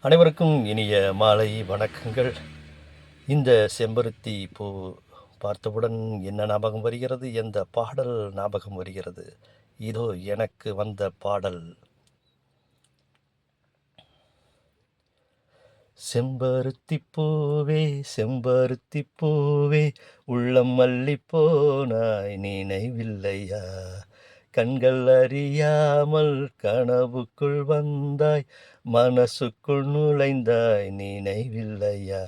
அனைவருக்கும் இனிய மாலை வணக்கங்கள். இந்த செம்பருத்தி பூ பார்த்தவுடன் என்ன ஞாபகம் வருகிறது? எந்த பாடல் ஞாபகம் வருகிறது? இதோ எனக்கு வந்த பாடல். செம்பருத்தி பூவே செம்பருத்தி பூவே உள்ளம் மல்லிப்போனாய் நினைவில்லையா? கண்கள் அறியாமல் கனவுக்குள் வந்தாய், மனசுக்குள் நுழைந்தாய் நினைவில்லையா?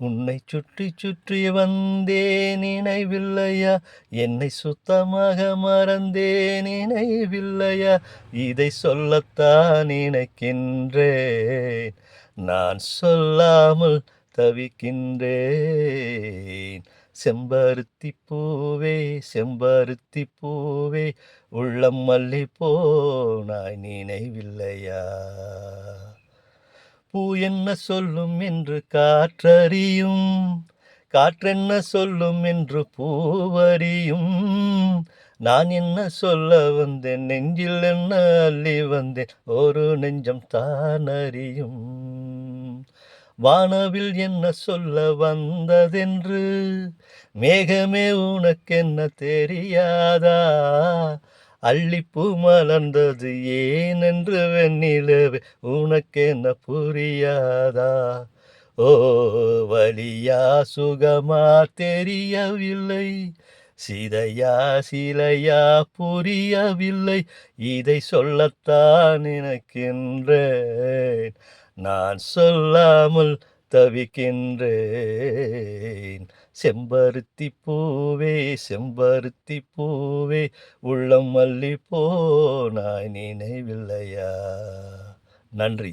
உன்னை சுற்றி சுற்றி வந்தேன் நினைவில்லையா? என்னை சுத்தமாக மறந்தேன் நினைவில்லையா? இதை சொல்லத்தான் நினைக்கின்றேன், நான் சொல்லாமல் தவிக்கின்றேன். செம்பருத்தி பூவே செம்பருத்தி பூவே உள்ளம் மல்லி போனாய் நினைவில்லையா? பூ என்ன சொல்லும் என்று காற்றறியும், காற்றென்ன சொல்லும் என்று பூவறியும். நான் என்ன சொல்ல வந்தேன், நெஞ்சில் என்ன அள்ளி வந்தேன், ஒரு நெஞ்சம் தான் அறியும். வானவில் என்ன சொல்ல வந்ததென்று, மேகமே உனக்கென்ன தெரியாதா? அள்ளிப்பூ மலர்ந்தது ஏனென்று வெண்ணிலவே உனக்கென்ன புரியாதா? ஓ, வலியா சுகமா தெரியவில்லை, சிதையா சிலையா புரியவில்லை. இதை சொல்லத்தான் நினைக்கின்றேன், நான் சொல்லாமல் தவிக்கின்றேன். செம்பருத்தி பூவே செம்பருத்தி பூவே உள்ளம் மல்லி போனாய் நினைவில்லையா? நன்றி.